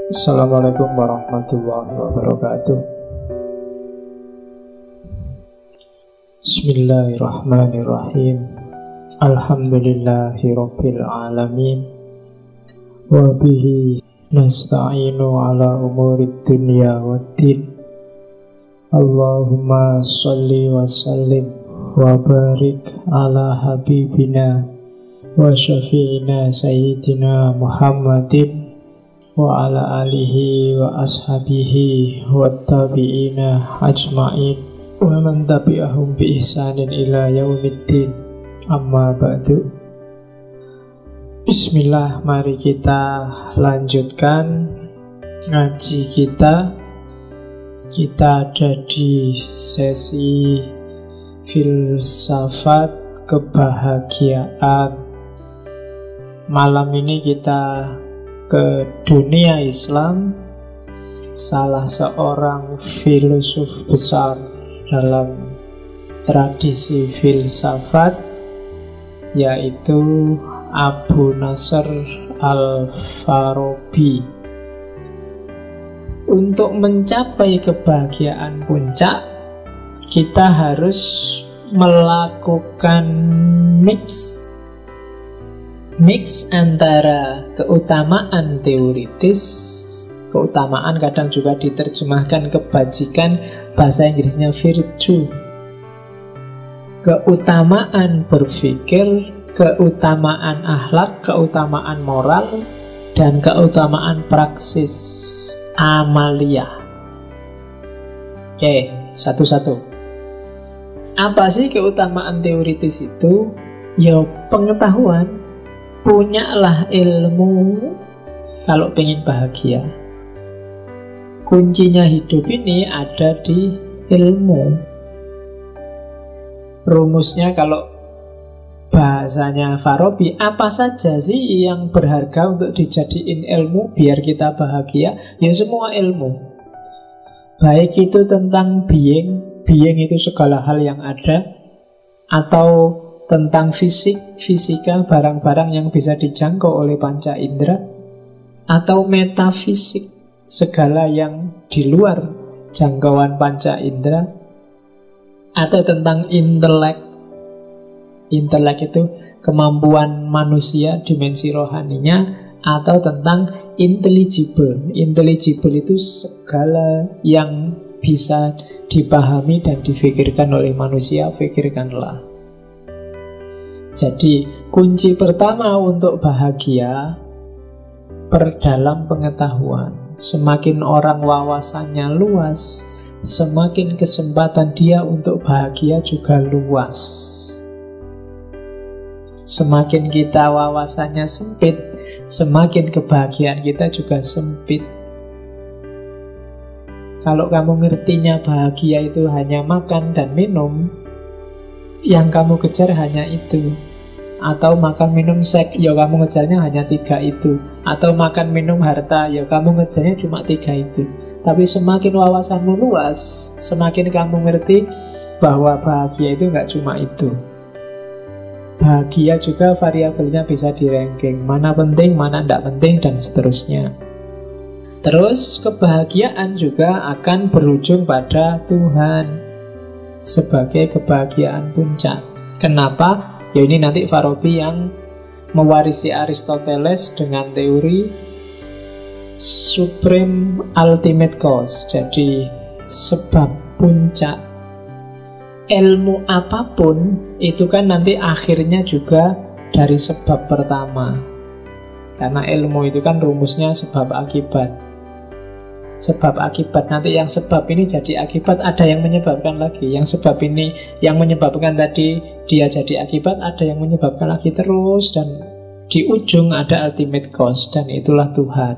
Assalamualaikum warahmatullahi wabarakatuh. Bismillahirrahmanirrahim. Alhamdulillahi rabbil alamin. Wa bihi nasta'inu ala umurid dunya waddin. Allahumma salli wa sallim wa barik ala habibina wa syafi'ina sayyidina Muhammadin wa ala alihi wa ashabihi wa tabi'ina ajma'in wa man tabi'ahum bi ihsanin ila yaumiddin. Amma ba'du. Bismillah, mari kita lanjutkan ngaji kita. Kita ada di sesi filsafat kebahagiaan. Malam ini kita ke dunia Islam, salah seorang filosof besar dalam tradisi filsafat, yaitu Abu Nasr Al-Farabi. Untuk mencapai kebahagiaan puncak, kita harus melakukan mix antara keutamaan teoritis. Keutamaan kadang juga diterjemahkan kebajikan, bahasa Inggrisnya virtue. Keutamaan berpikir, keutamaan akhlak, keutamaan moral, dan keutamaan praksis amalia. Oke, satu-satu. Apa sih keutamaan teoritis itu? Ya, pengetahuan. Punyalah ilmu kalau pengen bahagia. Kuncinya hidup ini ada di ilmu. Rumusnya kalau bahasanya Farabi, apa saja sih yang berharga untuk dijadiin ilmu biar kita bahagia? Ya semua ilmu. Baik itu tentang being itu segala hal yang ada, atau tentang fisika, barang-barang yang bisa dijangkau oleh panca indera, atau metafisik, segala yang di luar jangkauan panca indera, atau tentang intelek. Intelek itu kemampuan manusia, dimensi rohaninya, atau tentang intelligible. Intelligible itu segala yang bisa dipahami dan difikirkan oleh manusia, fikirkanlah. Jadi kunci pertama untuk bahagia, perdalam pengetahuan. Semakin orang wawasannya luas, semakin kesempatan dia untuk bahagia juga luas. Semakin kita wawasannya sempit, semakin kebahagiaan kita juga sempit. Kalau kamu ngertinya bahagia itu hanya makan dan minum, yang kamu kejar hanya itu. Atau makan minum seks, ya kamu ngejarnya hanya 3 itu. Atau makan minum harta, ya kamu ngejarnya cuma 3 itu. Tapi semakin wawasanmu luas, semakin kamu ngerti bahwa bahagia itu nggak cuma itu. Bahagia juga variabelnya bisa di-ranking, mana penting, mana tidak penting, dan seterusnya. Terus kebahagiaan juga akan berujung pada Tuhan sebagai kebahagiaan puncak. Kenapa? Ya ini nanti Farabi yang mewarisi Aristoteles dengan teori supreme ultimate cause. Jadi sebab puncak. Ilmu apapun itu kan nanti akhirnya juga dari sebab pertama. Karena ilmu itu kan rumusnya sebab akibat. Sebab akibat, nanti yang sebab ini jadi akibat, ada yang menyebabkan lagi. Yang sebab ini yang menyebabkan tadi dia jadi akibat, ada yang menyebabkan lagi terus, dan di ujung ada ultimate cause, dan itulah Tuhan.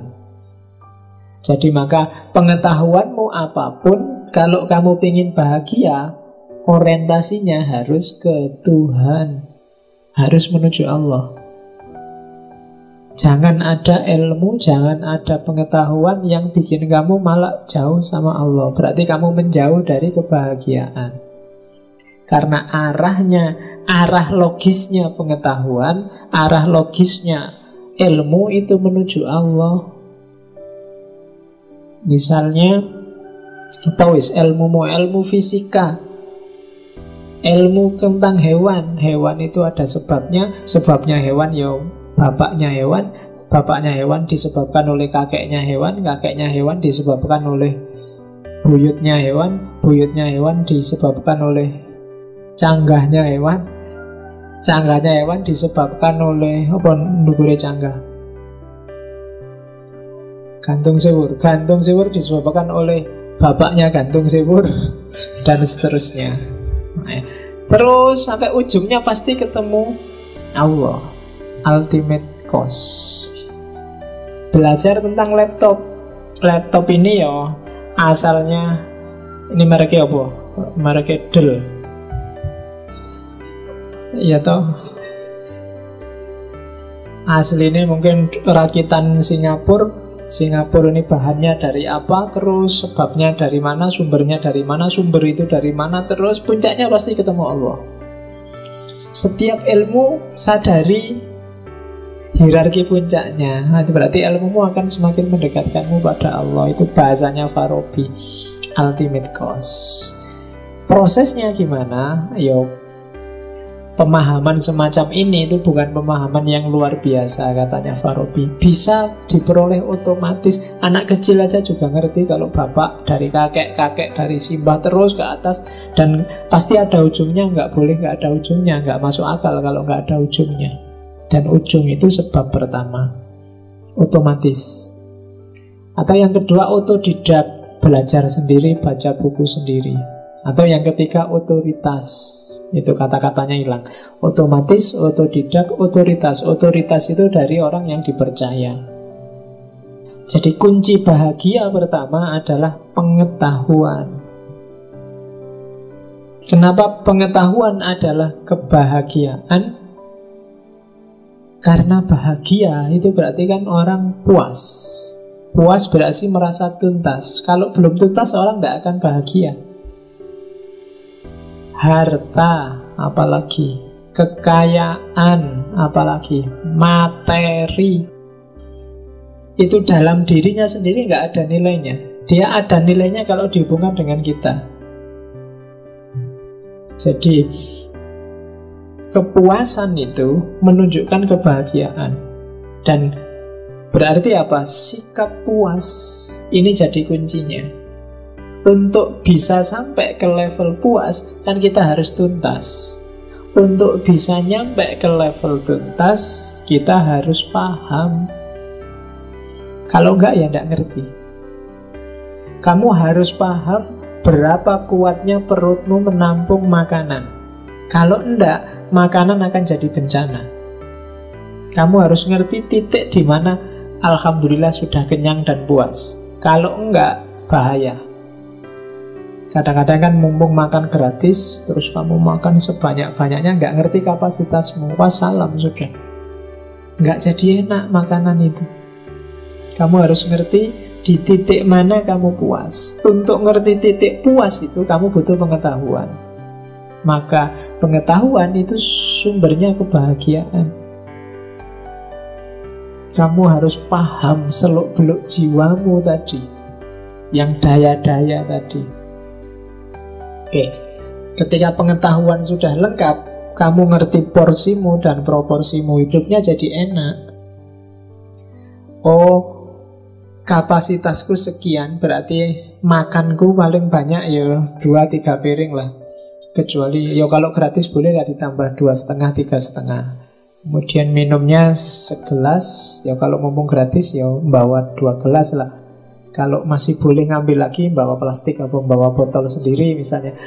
Jadi maka pengetahuanmu apapun, kalau kamu ingin bahagia, orientasinya harus ke Tuhan, harus menuju Allah. Jangan ada ilmu, jangan ada pengetahuan yang bikin kamu malah jauh sama Allah. Berarti kamu menjauh dari kebahagiaan. Karena arah logisnya pengetahuan, arah logisnya ilmu itu menuju Allah. Misalnya ilmu fisika, ilmu tentang hewan. Hewan itu ada sebabnya. Sebabnya hewan ya bapaknya hewan. Bapaknya hewan disebabkan oleh kakeknya hewan. Kakeknya hewan disebabkan oleh buyutnya hewan. Buyutnya hewan disebabkan oleh canggahnya hewan. Canggahnya hewan disebabkan oleh apa nukure canggah? Gantung siwur. Gantung siwur disebabkan oleh bapaknya gantung siwur. Dan seterusnya. Terus sampai ujungnya pasti ketemu Allah, ultimate cause. Belajar tentang laptop. Laptop ini ya asalnya, ini mereknya apa? Mereknya Dell. Ya toh. Aslinya mungkin rakitan Singapura. Singapura ini bahannya dari apa, terus sebabnya dari mana, sumbernya dari mana, sumber itu dari mana, terus puncaknya pasti ketemu Allah. Setiap ilmu sadari hierarki puncaknya. Itu berarti ilmumu akan semakin mendekatkanmu pada Allah. Itu bahasanya Farabi, ultimate cause. Prosesnya gimana? Yo, pemahaman semacam ini itu bukan pemahaman yang luar biasa, katanya Farabi. Bisa diperoleh otomatis. Anak kecil aja juga ngerti kalau bapak dari kakek, kakek dari simbah terus ke atas. Dan pasti ada ujungnya, nggak boleh nggak ada ujungnya. Nggak masuk akal kalau nggak ada ujungnya. Dan ujung itu sebab pertama, otomatis. Atau yang kedua, otodidak, belajar sendiri, baca buku sendiri. Atau yang ketiga, otoritas. Itu kata-katanya hilang. Otomatis, otodidak, otoritas. Otoritas itu dari orang yang dipercaya. Jadi kunci bahagia pertama adalah pengetahuan. Kenapa pengetahuan adalah kebahagiaan? Karena bahagia itu berarti kan orang puas. Puas berarti merasa tuntas. Kalau belum tuntas orang tidak akan bahagia. Harta, apalagi kekayaan, apalagi materi, itu dalam dirinya sendiri nggak ada nilainya. Dia ada nilainya kalau dihubungkan dengan kita. Jadi kepuasan itu menunjukkan kebahagiaan. Dan berarti apa? Sikap puas ini jadi kuncinya. Untuk bisa sampai ke level puas, kan kita harus tuntas. Untuk bisa nyampe ke level tuntas, kita harus paham. Kalau enggak ya enggak ngerti. Kamu harus paham berapa kuatnya perutmu menampung makanan. Kalau enggak, makanan akan jadi bencana. Kamu harus ngerti titik di mana alhamdulillah sudah kenyang dan puas. Kalau enggak, bahaya. Kadang-kadang kan mumpung makan gratis, terus kamu makan sebanyak-banyaknya, nggak ngerti kapasitasmu. Wassalam sudah. Nggak jadi enak makanan itu. Kamu harus ngerti di titik mana kamu puas. Untuk ngerti titik puas itu, kamu butuh pengetahuan. Maka pengetahuan itu sumbernya kebahagiaan. Kamu harus paham seluk-beluk jiwamu tadi, yang daya-daya tadi. Oke, ketika pengetahuan sudah lengkap, kamu ngerti porsimu dan proporsimu, hidupnya jadi enak. Oh, kapasitasku sekian, berarti makanku paling banyak ya 2-3 piring lah. Kecuali, ya kalau gratis boleh lah ditambah 2,5, 3,5. Kemudian minumnya segelas, ya kalau mumpung gratis ya bawa 2 gelas lah. Kalau masih boleh ngambil lagi, bawa plastik atau bawa botol sendiri misalnya.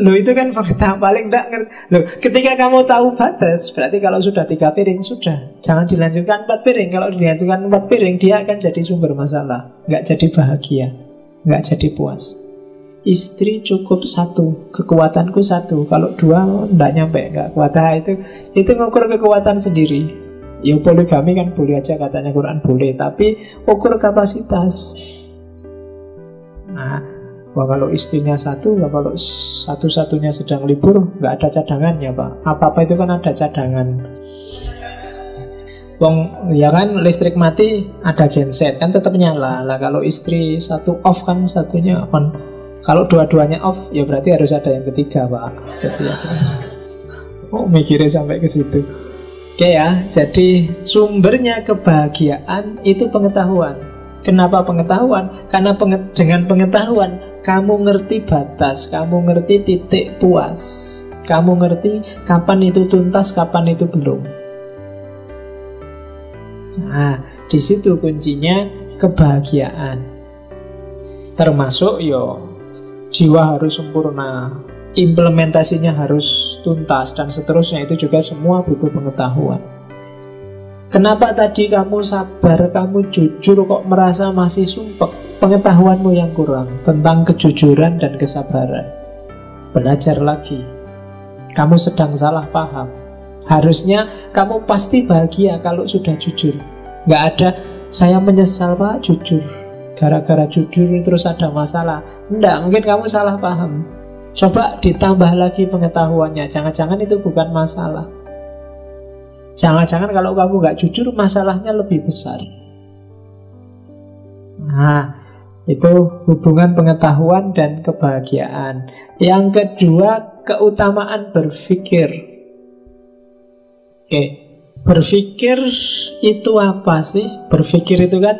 Lo itu kan fakta paling enggak ngerti. Lo ketika kamu tahu batas, berarti kalau sudah 3 piring sudah, jangan dilanjutkan 4 piring. Kalau dilanjutkan 4 piring, dia akan jadi sumber masalah, nggak jadi bahagia, nggak jadi puas. Istri cukup 1, kekuatanku 1. Kalau 2 enggak nyampe, nggak kuat. Itu ngukur kekuatan sendiri. Ya poligami kan boleh aja, katanya Quran boleh, tapi ukur kapasitas. Nah, kalau istrinya 1, kalau satu-satunya sedang libur, nggak ada cadangannya Pak. Apa-apa itu kan ada cadangan. Wong ya kan listrik mati ada genset kan tetap nyala. Lah kalau istri satu off kan satunya on. Kalau dua-duanya off ya berarti harus ada yang ketiga, Pak. Jadi ya. Oh, mikirnya sampai ke situ. Oke ya, jadi sumbernya kebahagiaan itu pengetahuan. Kenapa pengetahuan? Karena dengan pengetahuan kamu ngerti batas, kamu ngerti titik puas, kamu ngerti kapan itu tuntas, kapan itu belum. Nah, di situ kuncinya kebahagiaan. Termasuk jiwa harus sempurna, implementasinya harus tuntas, dan seterusnya. Itu juga semua butuh pengetahuan. Kenapa tadi kamu sabar, kamu jujur kok merasa masih sumpek? Pengetahuanmu yang kurang tentang kejujuran dan kesabaran. Belajar lagi. Kamu sedang salah paham. Harusnya kamu pasti bahagia kalau sudah jujur. Gak ada, saya menyesal Pak, jujur. Gara-gara jujur terus ada masalah. Enggak, mungkin kamu salah paham. Coba ditambah lagi pengetahuannya. Jangan-jangan itu bukan masalah. Jangan-jangan kalau kamu gak jujur masalahnya lebih besar. Nah, itu hubungan pengetahuan dan kebahagiaan. Yang kedua, keutamaan berpikir. Oke, berpikir itu apa sih? Berpikir itu kan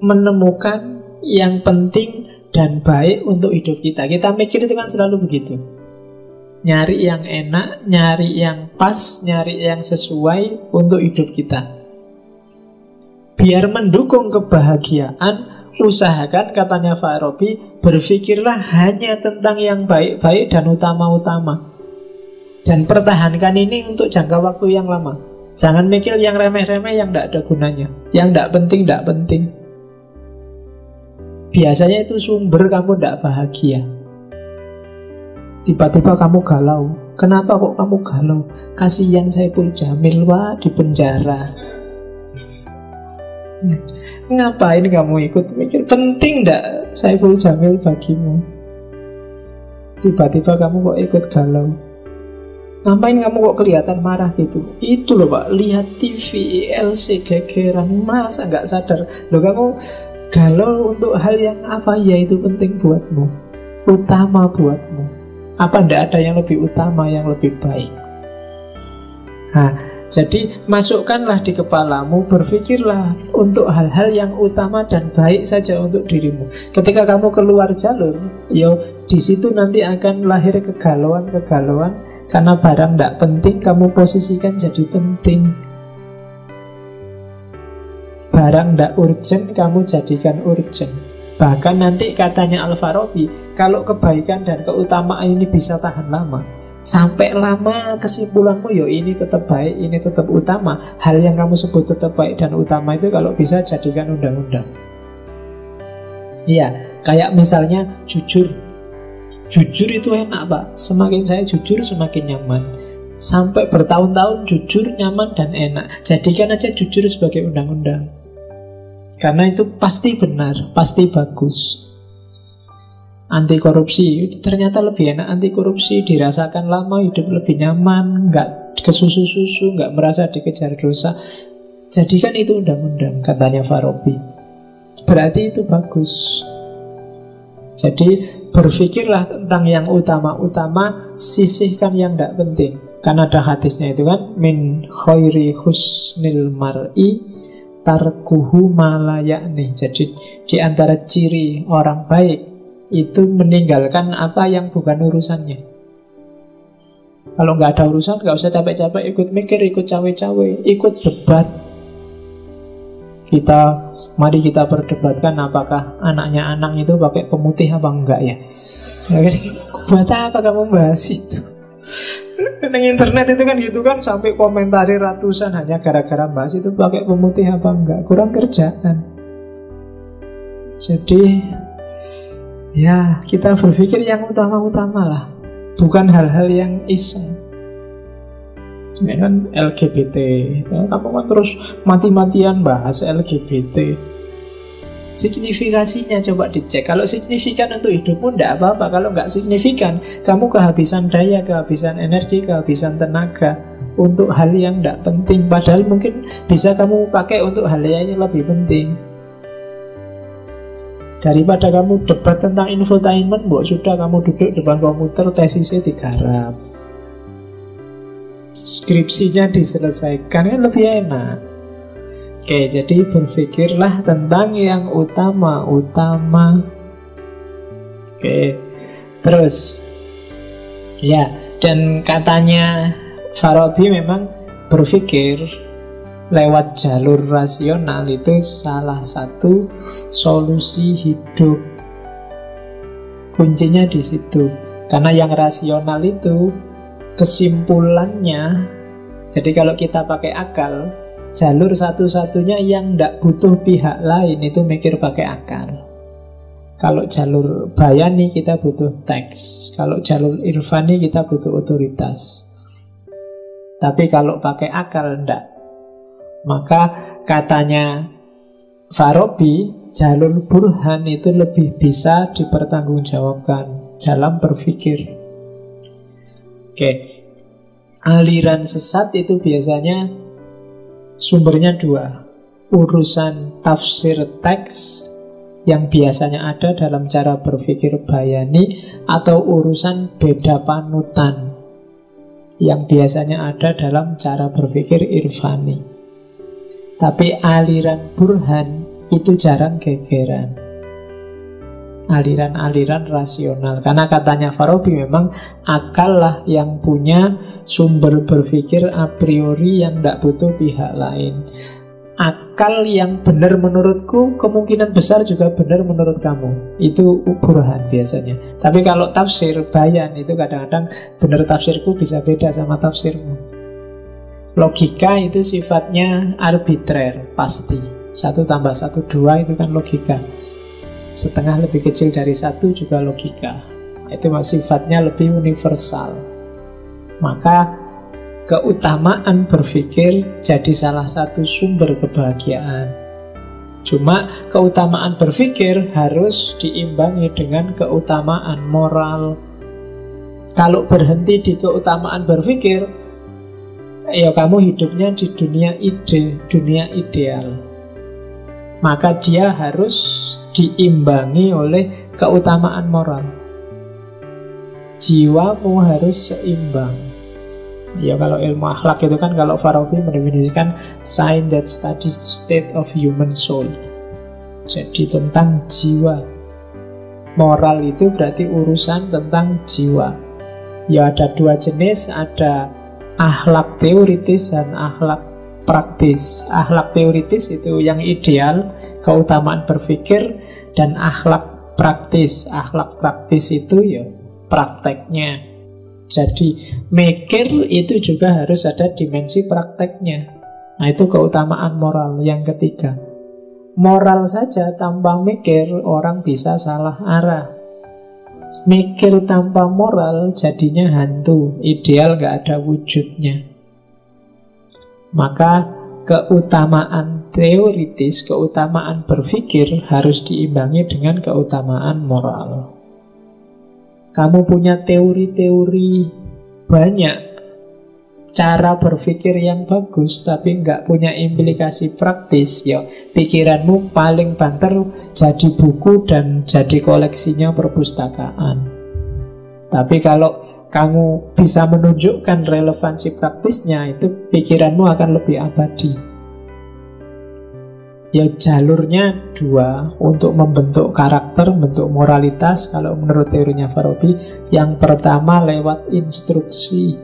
menemukan yang penting dan baik untuk hidup kita. Kita mikir itu kan selalu begitu. Nyari yang enak, nyari yang pas, nyari yang sesuai untuk hidup kita. Biar mendukung kebahagiaan, usahakan, katanya Farabi, berpikirlah hanya tentang yang baik-baik dan utama-utama. Dan pertahankan ini untuk jangka waktu yang lama. Jangan mikir yang remeh-remeh yang tidak ada gunanya, yang tidak penting. Biasanya itu sumber kamu tidak bahagia. Tiba-tiba kamu galau. Kenapa kok kamu galau? Kasihan Saipul Jamil, Pak, di penjara. Ngapain kamu ikut mikir? Penting enggak Saiful Jamil bagimu? Tiba-tiba kamu kok ikut galau. Ngapain kamu kok kelihatan marah gitu? Itu loh Pak, lihat TV, ILC, gegeran, masa nggak sadar? Loh kamu galau untuk hal yang apa ya itu penting buatmu, utama buatmu. Apa ndak ada yang lebih utama, yang lebih baik? Nah, jadi masukkanlah di kepalamu, berpikirlah untuk hal-hal yang utama dan baik saja untuk dirimu. Ketika kamu keluar jalur, di situ nanti akan lahir kegalauan-kegalauan. Karena barang tidak penting kamu posisikan jadi penting. Barang tidak urgent kamu jadikan urgent. Bahkan nanti katanya Al-Farabi, kalau kebaikan dan keutamaan ini bisa tahan lama, sampai lama kesimpulanmu ini tetap baik, ini tetap utama. Hal yang kamu sebut tetap baik dan utama itu kalau bisa jadikan undang-undang. Iya, kayak misalnya jujur. Jujur itu enak Pak. Semakin saya jujur semakin nyaman. Sampai bertahun-tahun jujur, nyaman dan enak. Jadikan aja jujur sebagai undang-undang. Karena itu pasti benar, pasti bagus. Anti korupsi itu ternyata lebih enak. Anti korupsi dirasakan lama, hidup lebih nyaman, nggak kesusu-susu, nggak merasa dikejar dosa. Jadikan itu undang-undang, katanya Farabi. Berarti itu bagus. Jadi berpikirlah tentang yang utama-utama, sisihkan yang tidak penting. Karena ada hadisnya itu kan, min khairi husnil mar'i tarkuhu malayakni. Jadi di antara ciri orang baik itu meninggalkan apa yang bukan urusannya. Kalau nggak ada urusan, nggak usah capek-capek ikut mikir, ikut cawe-cawe, ikut debat. Mari kita perdebatkan apakah anaknya Anang itu pakai pemutih apa enggak ya. Buat apa kamu bahas itu? Di internet itu kan gitu kan, sampai komentari ratusan hanya gara-gara bahas itu pakai pemutih apa enggak. Kurang kerjaan. Jadi ya kita berpikir yang utama-utama lah, bukan hal-hal yang iseng. Ya kan LGBT, kamu kan terus mati-matian bahas LGBT. Signifikasinya coba dicek. Kalau signifikan untuk hidupmu tidak apa-apa. Kalau nggak signifikan, kamu kehabisan daya, kehabisan energi, kehabisan tenaga untuk hal yang tidak penting. Padahal mungkin bisa kamu pakai untuk hal yang lebih penting. Daripada kamu debat tentang infotainment, sudah kamu duduk depan komputer, tesisnya digarap, skripsinya diselesaikan, kan lebih enak. Oke, jadi berpikirlah tentang yang utama-utama. Oke, terus ya, dan katanya Farabi memang berpikir lewat jalur rasional itu salah satu solusi hidup. Kuncinya di situ. Karena yang rasional itu kesimpulannya, jadi kalau kita pakai akal, jalur satu-satunya yang tidak butuh pihak lain itu mikir pakai akal. Kalau jalur bayani kita butuh teks, kalau jalur irfani kita butuh otoritas. Tapi kalau pakai akal tidak. Maka katanya Farabi, jalur burhan itu lebih bisa dipertanggungjawabkan dalam berpikir. Oke, aliran sesat itu biasanya sumbernya dua. Urusan tafsir teks yang biasanya ada dalam cara berpikir bayani, atau urusan beda panutan yang biasanya ada dalam cara berpikir irfani. Tapi aliran burhan itu jarang gegeran. Aliran-aliran rasional. Karena katanya Farabi memang akal lah yang punya sumber berpikir a priori yang tidak butuh pihak lain. Akal yang benar menurutku kemungkinan besar juga benar menurut kamu. Itu burhan biasanya. Tapi kalau tafsir, bayan, itu kadang-kadang benar tafsirku bisa beda sama tafsirmu. Logika itu sifatnya arbitrer, pasti. 1 + 1 2 itu kan logika. Setengah lebih kecil dari 1 juga logika. Itu sifatnya lebih universal. Maka keutamaan berpikir jadi salah satu sumber kebahagiaan. Cuma keutamaan berpikir harus diimbangi dengan keutamaan moral. Kalau berhenti di keutamaan berpikir, ya kamu hidupnya di dunia ide, dunia ideal. Maka dia harus diimbangi oleh keutamaan moral. Jiwamu harus seimbang. Ya kalau ilmu akhlak itu kan, kalau Farabi mendefinisikan science that studies the state of human soul. Jadi tentang jiwa. Moral itu berarti urusan tentang jiwa. Ya ada 2 jenis, ada akhlak teoritis dan akhlak praktis. Akhlak teoritis itu yang ideal, keutamaan berpikir, dan akhlak praktis. Akhlak praktis itu ya prakteknya. Jadi mikir itu juga harus ada dimensi prakteknya. Nah itu keutamaan moral yang ketiga. Moral saja tanpa mikir orang bisa salah arah. Mikir tanpa moral jadinya hantu, ideal gak ada wujudnya. Maka keutamaan teoritis, keutamaan berpikir harus diimbangi dengan keutamaan moral. Kamu punya teori-teori banyak, cara berpikir yang bagus, tapi nggak punya implikasi praktis, ya pikiranmu paling banter jadi buku dan jadi koleksinya perpustakaan. Tapi kalau kamu bisa menunjukkan relevansi praktisnya, itu pikiranmu akan lebih abadi. Ya jalurnya 2 untuk membentuk karakter, membentuk moralitas. Kalau menurut teorinya Farabi, yang pertama lewat instruksi.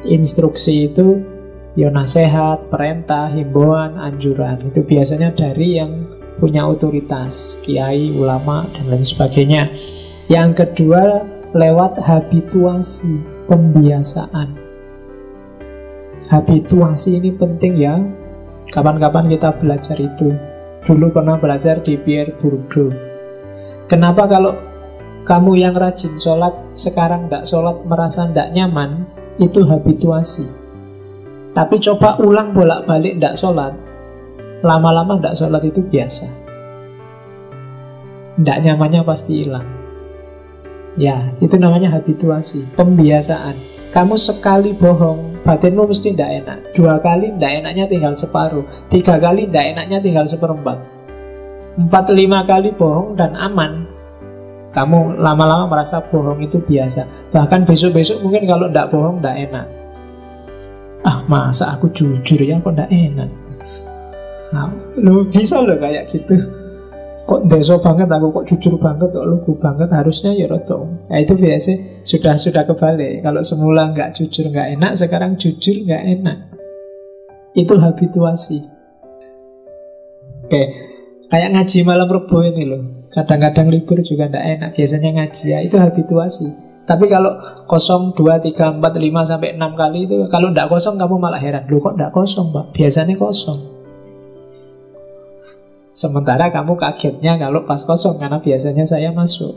Instruksi itu ya nasihat, perintah, himbauan, anjuran. Itu biasanya dari yang punya otoritas, kiai, ulama, dan lain sebagainya. Yang kedua lewat habituasi, pembiasaan. Habituasi ini penting ya. Kapan-kapan kita belajar itu. Dulu pernah belajar di Pierre Bourdieu. Kenapa kalau kamu yang rajin sholat, sekarang tidak sholat merasa tidak nyaman? Itu habituasi. Tapi coba ulang bolak-balik tidak sholat, lama-lama tidak sholat itu biasa. Tidak nyamannya pasti hilang. Ya, itu namanya habituasi, pembiasaan. Kamu sekali bohong, batinmu mesti tidak enak. 2 kali tidak enaknya tinggal separuh, 3 kali tidak enaknya tinggal seperempat, 4-5 kali bohong dan aman. Kamu lama-lama merasa bohong itu biasa. Bahkan besok-besok mungkin kalau tidak bohong tidak enak. Masa aku jujur ya kok tidak enak. Lu bisa loh kayak gitu. Kok deso banget aku, kok jujur banget, kok lugu banget, harusnya ya roto. Itu biasa sudah kebalik. Kalau semula nggak jujur nggak enak, sekarang jujur nggak enak. Itu habituasi. Oke, kayak ngaji malam Rebo ini loh. Kadang-kadang libur juga nggak enak, biasanya ngaji ya, itu habituasi. Tapi kalau kosong 2, 3, 4, 5 sampai 6 kali itu, kalau nggak kosong kamu malah heran, loh kok nggak kosong Pak? Biasanya kosong. Sementara kamu kagetnya kalau pas kosong, karena biasanya saya masuk.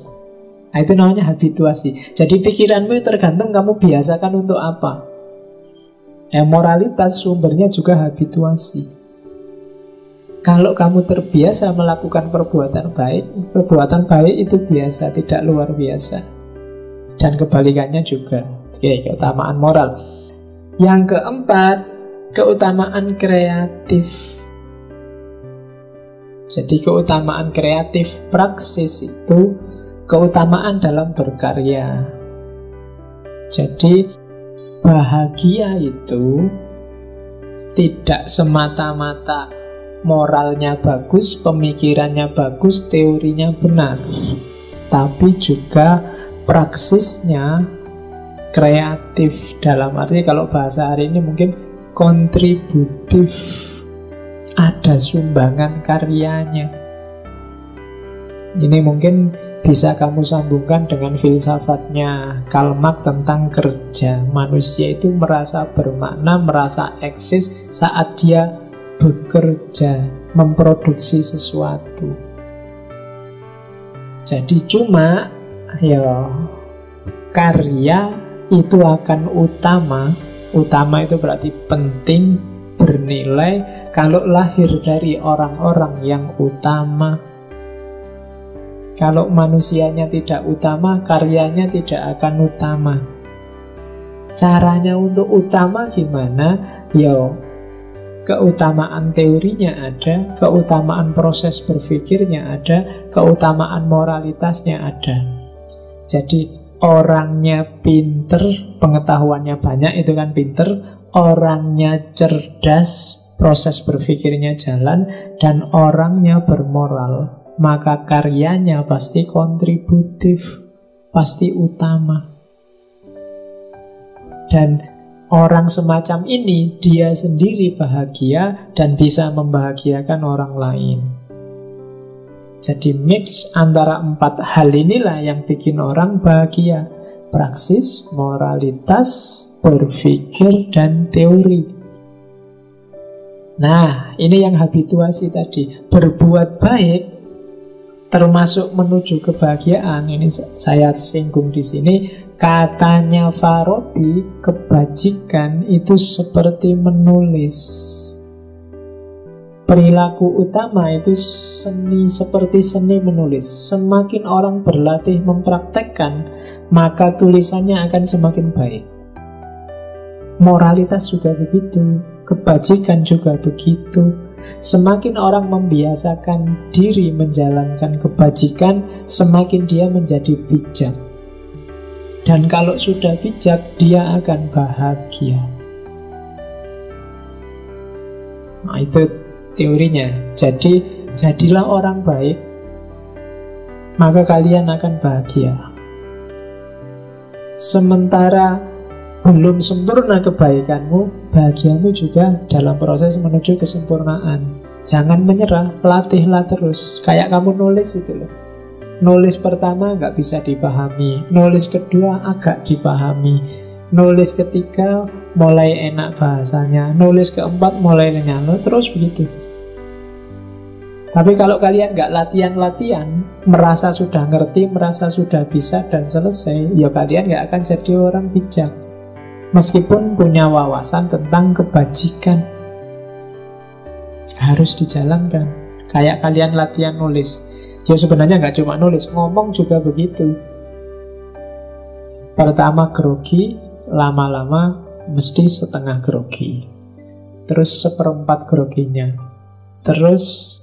Itu namanya habituasi. Jadi pikiranmu tergantung kamu biasakan untuk apa. Moralitas sumbernya juga habituasi. Kalau kamu terbiasa melakukan perbuatan baik itu biasa, tidak luar biasa. Dan kebalikannya juga. Oke, keutamaan moral. Yang keempat, keutamaan kreatif. Jadi keutamaan kreatif praksis itu keutamaan dalam berkarya. Jadi bahagia itu tidak semata-mata moralnya bagus, pemikirannya bagus, teorinya benar, tapi juga praksisnya kreatif. Dalam arti kalau bahasa hari ini mungkin kontributif, ada sumbangan karyanya. Ini mungkin bisa kamu sambungkan dengan filsafatnya Karl Marx tentang kerja. Manusia itu merasa bermakna, merasa eksis saat dia bekerja, memproduksi sesuatu. Jadi cuma karya itu akan utama. Utama itu berarti penting, bernilai kalau lahir dari orang-orang yang utama. Kalau manusianya tidak utama, karyanya tidak akan utama. Caranya untuk utama gimana? Keutamaan teorinya ada, keutamaan proses berpikirnya ada, keutamaan moralitasnya ada. Jadi orangnya pinter, pengetahuannya banyak, itu kan pinter. Orangnya cerdas, proses berpikirnya jalan, dan orangnya bermoral, maka karyanya pasti kontributif, pasti utama. Dan orang semacam ini dia sendiri bahagia dan bisa membahagiakan orang lain. Jadi mix antara 4 hal inilah yang bikin orang bahagia. Praksis, moralitas, berpikir, dan teori. Nah, ini yang habituasi tadi. Berbuat baik termasuk menuju kebahagiaan. Ini saya singgung di sini. Katanya Farabi, kebajikan itu seperti menulis. Perilaku utama itu seperti seni menulis. Semakin orang berlatih mempraktekkan, maka tulisannya akan semakin baik. Moralitas juga begitu, kebajikan juga begitu. Semakin orang membiasakan diri menjalankan kebajikan, semakin dia menjadi bijak. Dan kalau sudah bijak, dia akan bahagia. Nah, itu teorinya. Jadi, jadilah orang baik, maka kalian akan bahagia. Sementara belum sempurna kebaikanmu, bahagiamu juga dalam proses menuju kesempurnaan. Jangan menyerah, latihlah terus. Kayak kamu nulis itu loh. Nulis pertama nggak bisa dipahami, nulis kedua agak dipahami, nulis ketiga mulai enak bahasanya, nulis keempat mulai nyalo, terus begitu. Tapi kalau kalian nggak latihan-latihan, merasa sudah ngerti, merasa sudah bisa dan selesai, ya kalian nggak akan jadi orang bijak. Meskipun punya wawasan tentang kebajikan, harus dijalankan. Kayak kalian latihan nulis, Ya sebenarnya nggak cuma nulis, ngomong juga begitu. Pertama grogi, lama-lama mesti setengah grogi, terus seperempat groginya, terus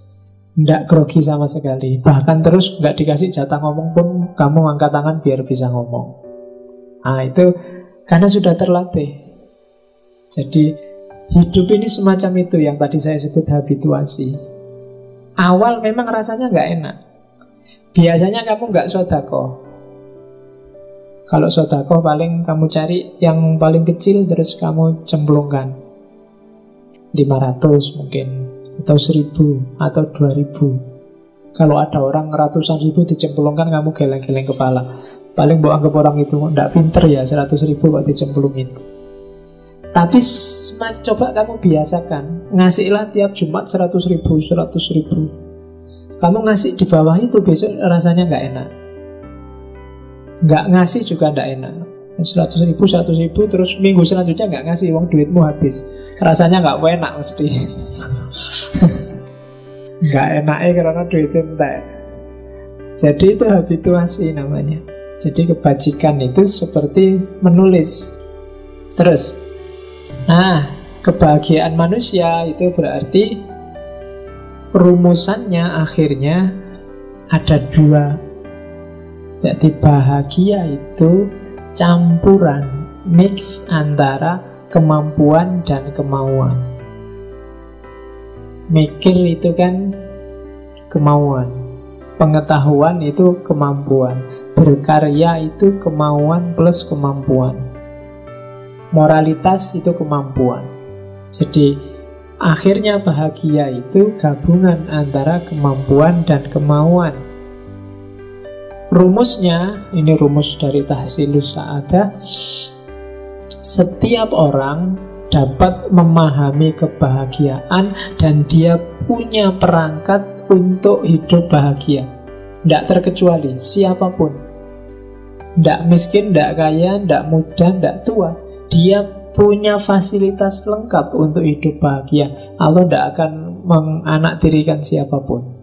nggak grogi sama sekali. Bahkan terus nggak dikasih jatah ngomong pun kamu angkat tangan biar bisa ngomong. Nah itu karena sudah terlatih. Jadi hidup ini semacam itu yang tadi saya sebut habituasi. Awal memang rasanya nggak enak. Biasanya kamu nggak sodako. Kalau sodako paling kamu cari yang paling kecil terus kamu cemplungkan 500 mungkin, atau 1000 atau 2000. Kalau ada orang ratusan ribu dicemplungkan, kamu geleng-geleng kepala. Paling mau anggap orang itu nggak pinter ya, 100.000 kok dicemplungin. Tapi coba kamu biasakan, ngasihlah tiap Jumat 100.000. Kamu ngasih di bawah itu, besok rasanya nggak enak. Nggak ngasih juga nggak enak. 100.000, terus minggu selanjutnya nggak ngasih, uang duitmu habis. Rasanya nggak enak mesti. Nggak enaknya karena duitnya entek. Jadi itu habituasi namanya. Jadi kebajikan itu seperti menulis. Terus, nah, kebahagiaan manusia itu berarti rumusannya akhirnya ada 2. Jadi bahagia itu campuran, mix antara kemampuan dan kemauan. Mikir itu kan kemauan, pengetahuan itu kemampuan, berkarya itu kemauan plus kemampuan, moralitas itu kemampuan. Jadi akhirnya bahagia itu gabungan antara kemampuan dan kemauan. Rumusnya, ini rumus dari Tahsilus Sa'adah, setiap orang dapat memahami kebahagiaan dan dia punya perangkat untuk hidup bahagia. Tidak terkecuali siapapun. Tidak miskin, tidak kaya, tidak muda, tidak tua. Dia punya fasilitas lengkap untuk hidup bahagia. Allah tidak akan menganaktirikan siapapun.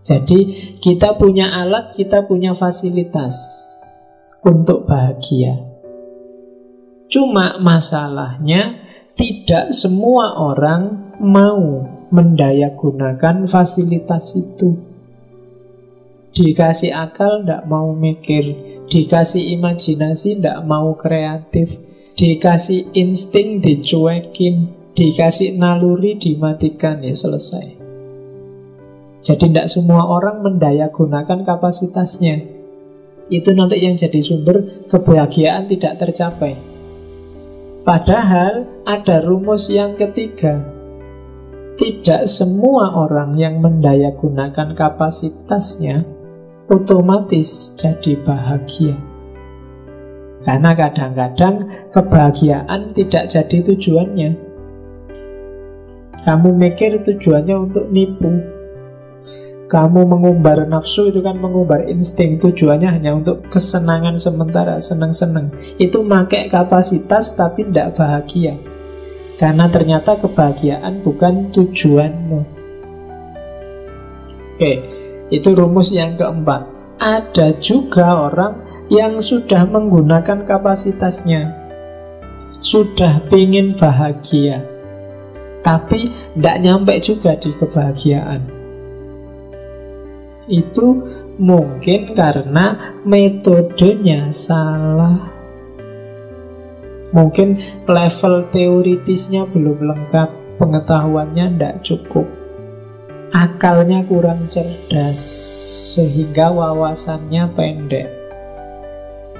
Jadi kita punya alat, kita punya fasilitas untuk bahagia. Cuma masalahnya tidak semua orang mau mendayagunakan fasilitas itu. Dikasih akal tidak mau mikir, dikasih imajinasi tidak mau kreatif, dikasih insting dicuekin, dikasih naluri dimatikan, ya selesai. Jadi tidak semua orang mendayagunakan kapasitasnya. Itu nanti yang jadi sumber kebahagiaan tidak tercapai. Padahal ada rumus yang ketiga. Tidak semua orang yang mendayagunakan kapasitasnya otomatis jadi bahagia. Karena kadang-kadang kebahagiaan tidak jadi tujuannya. Kamu mikir tujuannya untuk nipu. Kamu mengumbar nafsu, itu kan mengumbar insting. Tujuannya hanya untuk kesenangan sementara, senang-senang. Itu pakai kapasitas tapi tidak bahagia. Karena ternyata kebahagiaan bukan tujuanmu. Oke, itu rumus yang keempat. Ada juga orang yang sudah menggunakan kapasitasnya, sudah ingin bahagia, tapi tidak nyampe juga di kebahagiaan. Itu mungkin karena metodenya salah. Mungkin level teoritisnya belum lengkap, pengetahuannya tidak cukup, akalnya kurang cerdas, sehingga wawasannya pendek.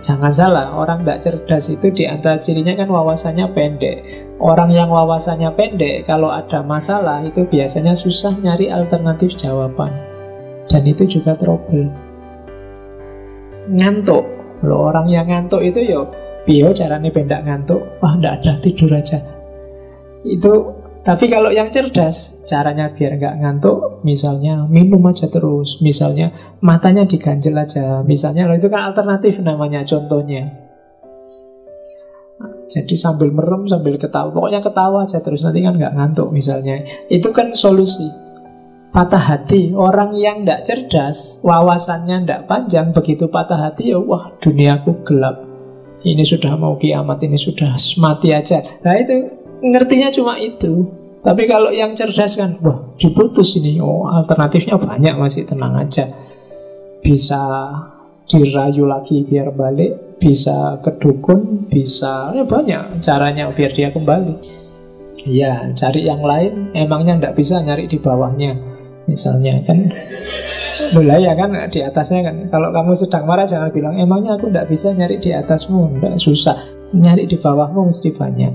Jangan salah, orang tidak cerdas itu di antara cirinya kan wawasannya pendek. Orang yang wawasannya pendek, kalau ada masalah itu biasanya susah nyari alternatif jawaban. Dan itu juga trouble. Ngantuk. Loh, orang yang ngantuk itu piye caranya pendak ngantuk? Wah, ndak ada, tidur aja. Itu. Tapi kalau yang cerdas, caranya biar nggak ngantuk, misalnya minum aja terus, misalnya matanya diganjel aja, misalnya itu kan alternatif namanya, contohnya. Jadi sambil merem, sambil ketawa, pokoknya ketawa aja terus, nanti kan nggak ngantuk misalnya. Itu kan solusi. patah hati. Orang yang tidak cerdas, wawasannya tidak panjang, begitu patah hati, ya wah, duniaku gelap, ini sudah mau kiamat, ini sudah mati aja. Nah itu ngertinya cuma itu. Tapi kalau yang cerdas kan, wah diputus ini, oh alternatifnya banyak, masih tenang aja. Bisa dirayu lagi biar balik, bisa ke dukun, bisa ya banyak caranya biar dia kembali. Ya cari yang lain, emangnya nggak bisa nyari di bawahnya misalnya kan. Mulai ya kan di atasnya kan. Kalau kamu sedang marah jangan bilang emangnya aku nggak bisa nyari di atasmu, nggak, susah. Nyari di bawahmu mesti banyak.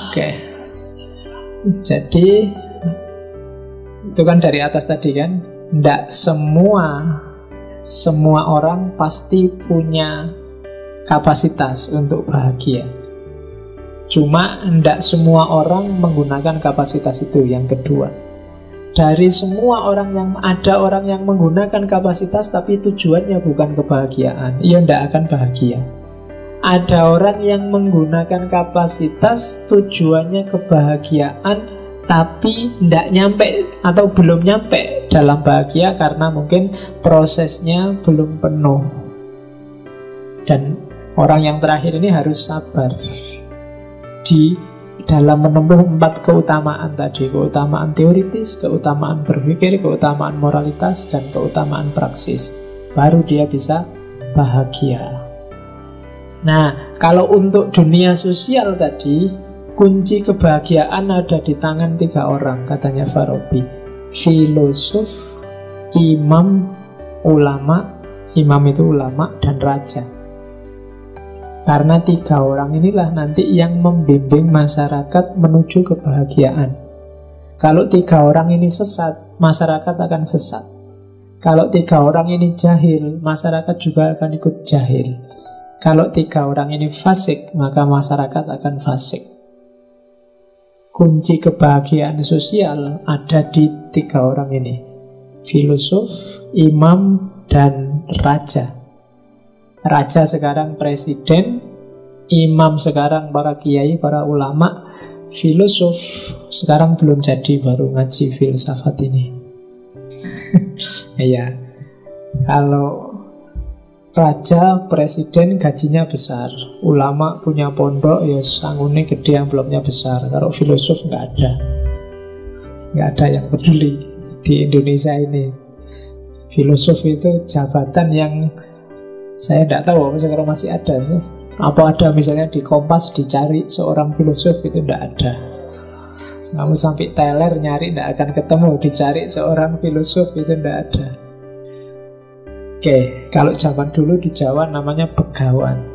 Oke. Jadi itu kan dari atas tadi kan. Nggak semua orang pasti punya kapasitas untuk bahagia. Cuma nggak semua orang menggunakan kapasitas itu. Yang kedua, dari semua orang yang ada, orang yang menggunakan kapasitas tapi tujuannya bukan kebahagiaan, ia tidak akan bahagia. Ada orang yang menggunakan kapasitas tujuannya kebahagiaan tapi tidak nyampe atau belum nyampe dalam bahagia karena mungkin prosesnya belum penuh. Dan orang yang terakhir ini harus sabar di dalam menempuh 4 keutamaan tadi. Keutamaan teoritis, keutamaan berpikir, keutamaan moralitas, dan keutamaan praksis. Baru dia bisa bahagia. Nah, kalau untuk dunia sosial tadi, kunci kebahagiaan ada di tangan 3 orang, katanya Farabi. Filosof, imam, ulama. Imam itu ulama, dan raja. Karena 3 orang inilah nanti yang membimbing masyarakat menuju kebahagiaan. Kalau 3 orang ini sesat, masyarakat akan sesat. Kalau 3 orang ini jahil, masyarakat juga akan ikut jahil. Kalau 3 orang ini fasik, maka masyarakat akan fasik. Kunci kebahagiaan sosial ada di 3 orang ini. Filosof, imam, dan raja. Raja sekarang presiden, imam sekarang para kiai, para ulama, filosof sekarang belum jadi, baru ngaji filsafat ini. Ya, kalau raja, presiden gajinya besar, ulama punya pondok, ya sanggune gede, amplopnya besar. Kalau filosof nggak ada yang peduli di Indonesia ini. Filosof itu jabatan yang saya tidak tahu apa sekarang masih ada. Apa ada misalnya di Kompas dicari seorang filosof, itu tidak ada. Kamu sampai teler nyari tidak akan ketemu. Dicari seorang filosof itu tidak ada. Oke, kalau zaman dulu di Jawa namanya begawan.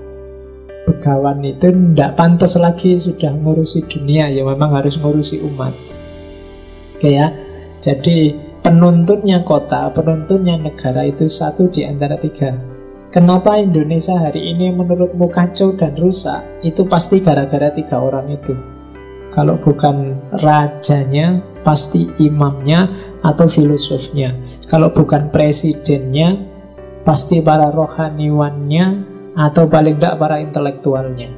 Begawan itu tidak pantas lagi sudah ngurusi dunia, ya memang harus ngurusi umat. Oke ya, jadi penuntunnya kota, penuntunnya negara itu satu di antara 3. Kenapa Indonesia hari ini menurutmu kacau dan rusak? Itu pasti gara-gara 3 orang itu. Kalau bukan rajanya, pasti imamnya atau filosofnya. Kalau bukan presidennya, pasti para rohaniwannya atau paling tidak para intelektualnya.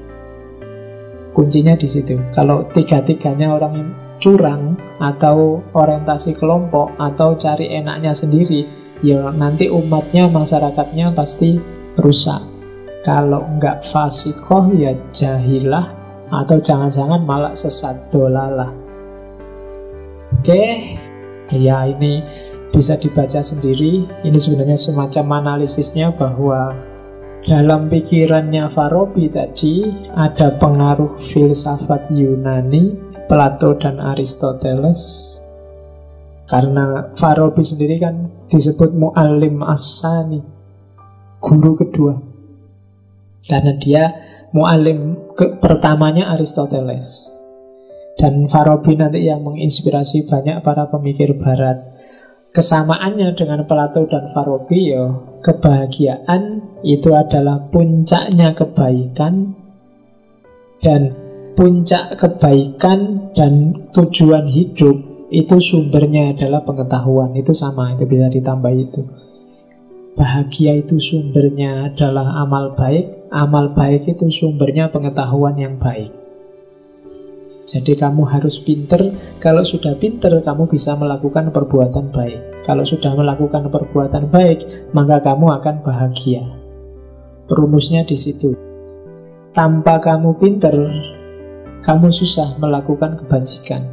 Kuncinya di situ. Kalau 3-3-nya orang yang curang atau orientasi kelompok atau cari enaknya sendiri, ya nanti umatnya, masyarakatnya pasti rusak. Kalau enggak fasikoh ya jahilah, atau jangan-jangan malah sesat, dolalah. Oke, ya ini bisa dibaca sendiri. Ini sebenarnya semacam analisisnya bahwa dalam pikirannya Farabi tadi ada pengaruh filsafat Yunani, Plato dan Aristoteles. Karena Farabi sendiri kan disebut mu'allim as-sani, guru kedua. Karena dia mu'allim pertamanya Aristoteles. Dan Farabi nanti yang menginspirasi banyak para pemikir barat. Kesamaannya dengan Plato dan Farabi, ya kebahagiaan itu adalah puncaknya kebaikan. Dan puncak kebaikan dan tujuan hidup itu sumbernya adalah pengetahuan. Itu sama, itu bisa ditambah itu. Bahagia itu sumbernya adalah amal baik. Amal baik itu sumbernya pengetahuan yang baik. Jadi kamu harus pinter. Kalau sudah pinter, kamu bisa melakukan perbuatan baik. Kalau sudah melakukan perbuatan baik, maka kamu akan bahagia. Rumusnya di situ. Tanpa kamu pinter, kamu susah melakukan kebajikan.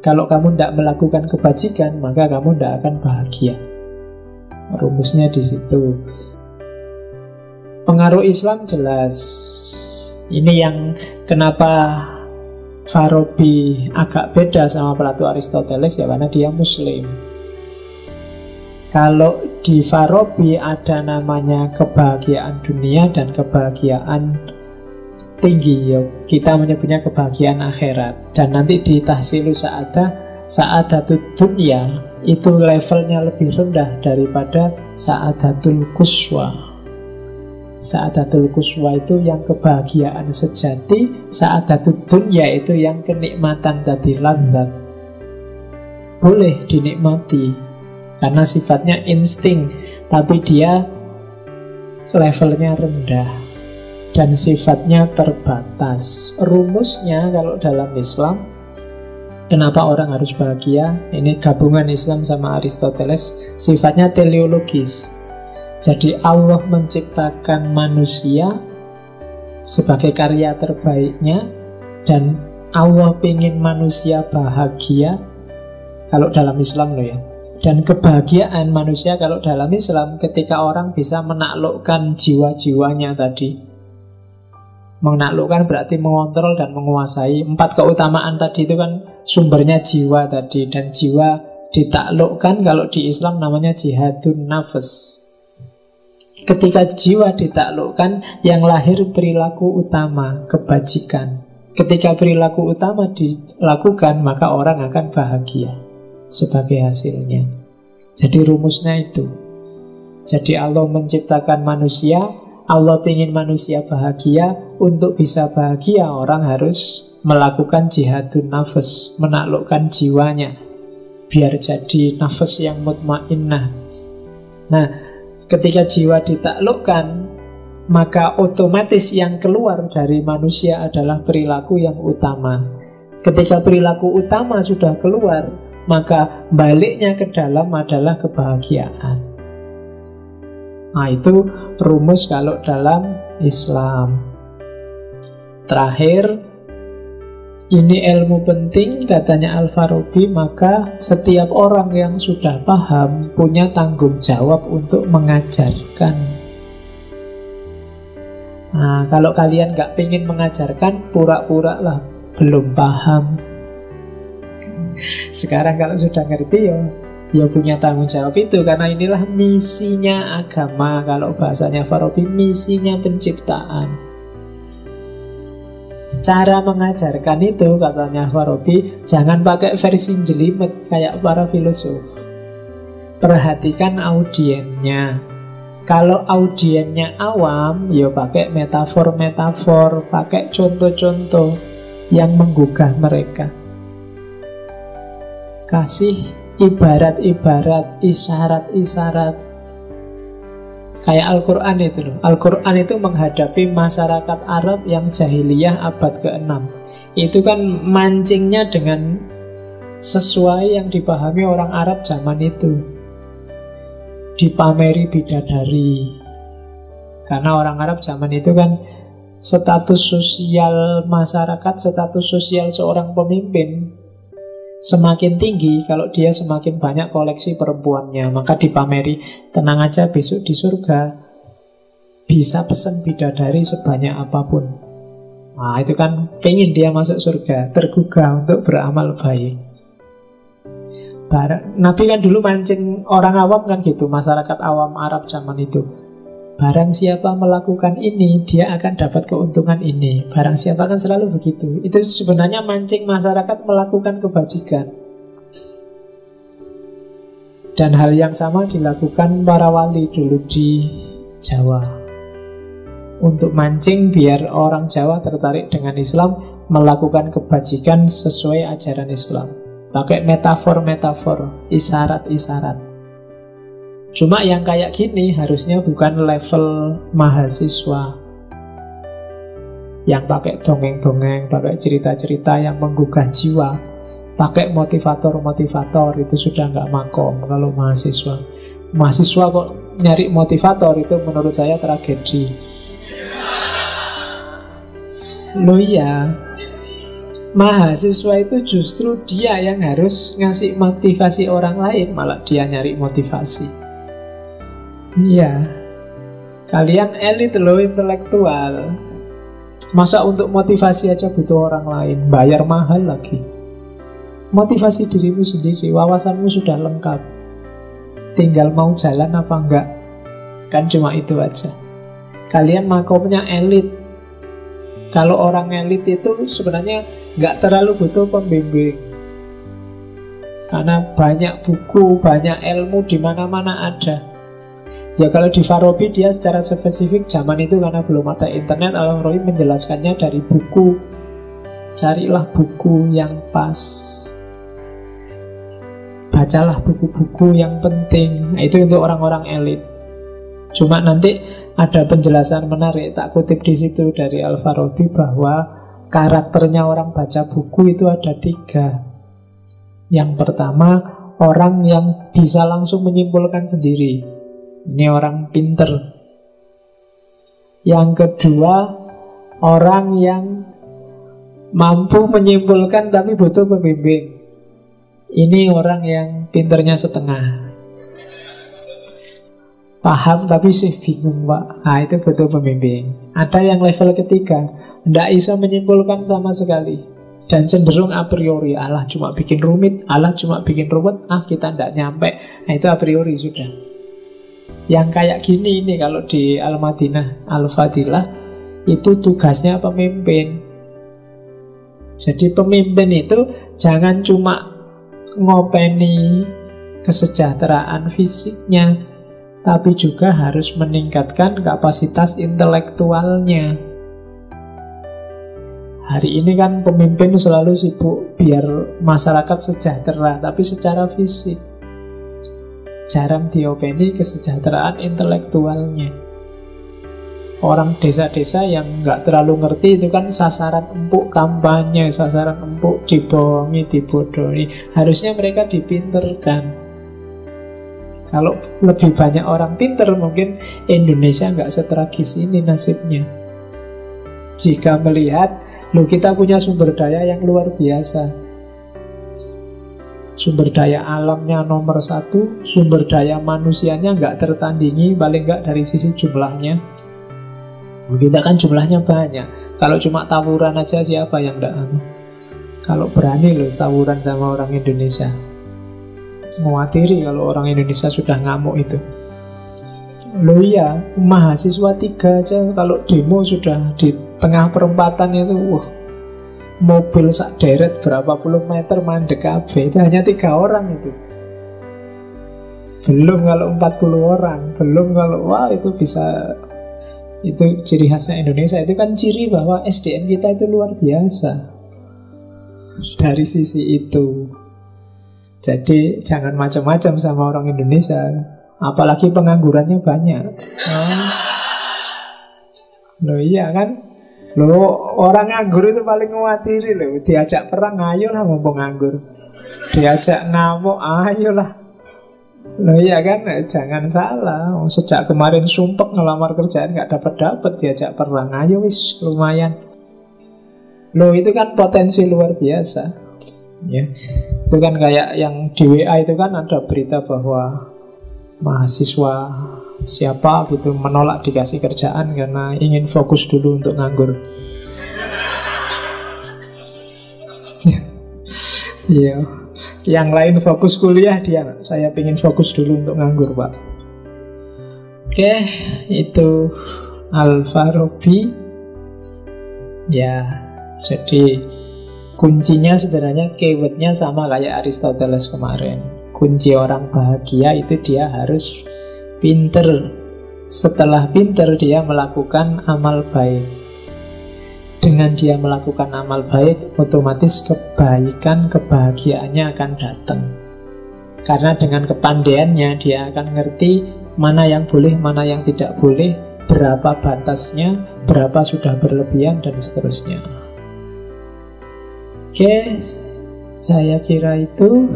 Kalau kamu tidak melakukan kebajikan, maka kamu tidak akan bahagia. Rumusnya di situ. Pengaruh Islam jelas. Ini yang kenapa Farabi agak beda sama Plato Aristoteles, ya karena dia Muslim. Kalau di Farabi ada namanya kebahagiaan dunia dan kebahagiaan tinggi, ya kita menyebutnya kebahagiaan akhirat. Dan nanti di Tahsilu Sa'adatud Dunya itu levelnya lebih rendah daripada Sa'adatul Quswa. Sa'adatul Quswa itu yang kebahagiaan sejati, Sa'adatud Dunya itu yang kenikmatan tadi, ladzat. Boleh dinikmati karena sifatnya insting, tapi dia levelnya rendah dan sifatnya terbatas. Rumusnya kalau dalam Islam, kenapa orang harus bahagia? Ini gabungan Islam sama Aristoteles, sifatnya teleologis. Jadi Allah menciptakan manusia sebagai karya terbaiknya, dan Allah ingin manusia bahagia kalau dalam Islam loh ya. Dan kebahagiaan manusia kalau dalam Islam ketika orang bisa menaklukkan jiwa-jiwanya tadi. Menaklukkan berarti mengontrol dan menguasai. 4 keutamaan tadi itu kan sumbernya jiwa tadi. Dan jiwa ditaklukkan kalau di Islam namanya jihadun nafas. Ketika jiwa ditaklukkan, yang lahir perilaku utama, kebajikan. Ketika perilaku utama dilakukan, maka orang akan bahagia sebagai hasilnya. Jadi rumusnya itu. Jadi Allah menciptakan manusia, Allah ingin manusia bahagia. Untuk bisa bahagia, orang harus melakukan jihadun nafas, menaklukkan jiwanya, biar jadi nafas yang mutmainnah. Nah, ketika jiwa ditaklukkan, maka otomatis yang keluar dari manusia adalah perilaku yang utama. Ketika perilaku utama sudah keluar, maka baliknya ke dalam adalah kebahagiaan. Nah, itu rumus kalau dalam Islam. Terakhir, ini ilmu penting katanya Al-Farabi, maka setiap orang yang sudah paham punya tanggung jawab untuk mengajarkan. Nah, kalau kalian gak pengen mengajarkan, pura-pura lah belum paham. Sekarang kalau sudah ngerti ya punya tanggung jawab itu, karena inilah misinya agama. Kalau bahasanya Farabi, misinya penciptaan. Cara mengajarkan itu katanya Farabi, jangan pakai versi jelimet kayak para filosof. Perhatikan audiennya. Kalau audiennya awam, ya pakai metafor-metafor, pakai contoh-contoh yang menggugah mereka. Kasih ibarat-ibarat, isyarat-isyarat. Kayak Al-Quran itu loh. Al-Quran itu menghadapi masyarakat Arab yang jahiliyah abad ke-6. Itu kan mancingnya dengan sesuai yang dipahami orang Arab zaman itu. Dipameri bidadari. Karena orang Arab zaman itu kan status sosial masyarakat, status sosial seorang pemimpin semakin tinggi kalau dia semakin banyak koleksi perempuannya. Maka dipameri, tenang aja besok di surga bisa pesan bidadari sebanyak apapun. Nah itu kan pengen dia masuk surga, tergugah untuk beramal baik. Nabi kan dulu mancing orang awam kan gitu, masyarakat awam Arab zaman itu. Barang siapa melakukan ini, dia akan dapat keuntungan ini. Barang siapa kan selalu begitu. Itu sebenarnya mancing masyarakat melakukan kebajikan. Dan hal yang sama dilakukan para wali dulu di Jawa. Untuk mancing biar orang Jawa tertarik dengan Islam, melakukan kebajikan sesuai ajaran Islam. Pakai metafor-metafor, isyarat-isyarat. Cuma yang kayak gini harusnya bukan level mahasiswa. yang pakai dongeng-dongeng, pakai cerita-cerita yang menggugah jiwa, pakai motivator-motivator, itu sudah nggak makom kalau mahasiswa. Mahasiswa kok nyari motivator, itu menurut saya tragedi. Loh iya, mahasiswa itu justru dia yang harus ngasih motivasi orang lain, malah dia nyari motivasi. Iya, kalian elit loh, intelektual. Masa untuk motivasi aja butuh orang lain, bayar mahal lagi. Motivasi dirimu sendiri, wawasanmu sudah lengkap, tinggal mau jalan apa enggak. Kan cuma itu aja. Kalian makomnya elit. Kalau orang elit itu sebenarnya nggak terlalu butuh pembimbing, karena banyak buku, banyak ilmu di mana-mana ada. Ya kalau di Farabi dia secara spesifik zaman itu karena belum ada internet, Al-Farabi menjelaskannya dari buku. Carilah buku yang pas, bacalah buku-buku yang penting. Nah, itu untuk orang-orang elit. Cuma nanti ada penjelasan menarik, tak kutip di situ dari Al-Farabi, bahwa karakternya orang baca buku itu ada 3. Yang pertama, orang yang bisa langsung menyimpulkan sendiri. Ini orang pinter. Yang kedua, orang yang mampu menyimpulkan tapi butuh pembimbing. Ini orang yang pinternya setengah. Paham tapi sih bingung pak. Nah itu butuh pembimbing. Ada yang level ketiga, tidak bisa menyimpulkan sama sekali, dan cenderung a priori, alah cuma bikin rumit, alah cuma bikin ruwet, kita tidak nyampe. Nah itu a priori sudah. Yang kayak gini ini kalau di Al-Madinah Al-Fadilah itu tugasnya pemimpin. Jadi pemimpin itu jangan cuma ngopeni kesejahteraan fisiknya, tapi juga harus meningkatkan kapasitas intelektualnya. Hari ini kan pemimpin selalu sibuk biar masyarakat sejahtera, tapi secara fisik jarang diopeni kesejahteraan intelektualnya. Orang desa-desa yang nggak terlalu ngerti itu kan sasaran empuk kampanye, sasaran empuk dibohongi, dibodohi. Harusnya mereka dipinterkan. Kalau lebih banyak orang pinter, mungkin Indonesia nggak setragis ini nasibnya. Jika melihat, loh kita punya sumber daya yang luar biasa. Sumber daya alamnya nomor 1, sumber daya manusianya nggak tertandingi, paling nggak dari sisi jumlahnya. Kita kan jumlahnya banyak. Kalau cuma tawuran aja siapa yang nggak Kalau berani loh tawuran sama orang Indonesia. Mewatiri kalau orang Indonesia sudah ngamuk itu. Loh iya, mahasiswa 3 aja kalau demo sudah di tengah perempatan itu, wah, mobil sak deret berapa puluh meter mandek kabeh. Itu hanya 3 orang itu. Belum kalau 40 orang, belum kalau wah itu bisa. Itu ciri khasnya Indonesia. Itu kan ciri bahwa SDM kita itu luar biasa. Dari sisi itu. Jadi jangan macam-macam sama orang Indonesia. Apalagi penganggurannya banyak. Loh iya kan? Loh orang nganggur itu paling ngewatiri loh. Diajak perang ayolah mumpung nganggur. Diajak ngamuk ayolah. Loh iya kan? Jangan salah. Sejak kemarin sumpek ngelamar kerjaan gak dapat-dapat, diajak perang ayo wis lumayan. Loh itu kan potensi luar biasa ya. Itu kan kayak yang di WA itu kan ada berita bahwa mahasiswa siapa gitu menolak dikasih kerjaan karena ingin fokus dulu untuk nganggur. Iya. Yang lain fokus kuliah, dia saya ingin fokus dulu untuk nganggur pak. Oke, itu Al-Farabi. Ya, jadi kuncinya sebenarnya keywordnya sama kayak Aristoteles kemarin. Kunci orang bahagia itu dia harus pinter. Setelah pinter dia melakukan amal baik. Dengan dia melakukan amal baik, otomatis kebaikan, kebahagiaannya akan datang. Karena dengan kepandaiannya dia akan ngerti mana yang boleh, mana yang tidak boleh, berapa batasnya, berapa sudah berlebihan, dan seterusnya. Oke, saya kira itu.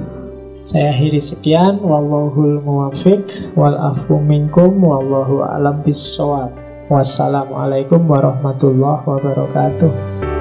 Saya akhiri sekian. Wallahul muwafiq wal afu minkum wallahu a'lam bissawab. Wassalamualaikum warahmatullahi wabarakatuh.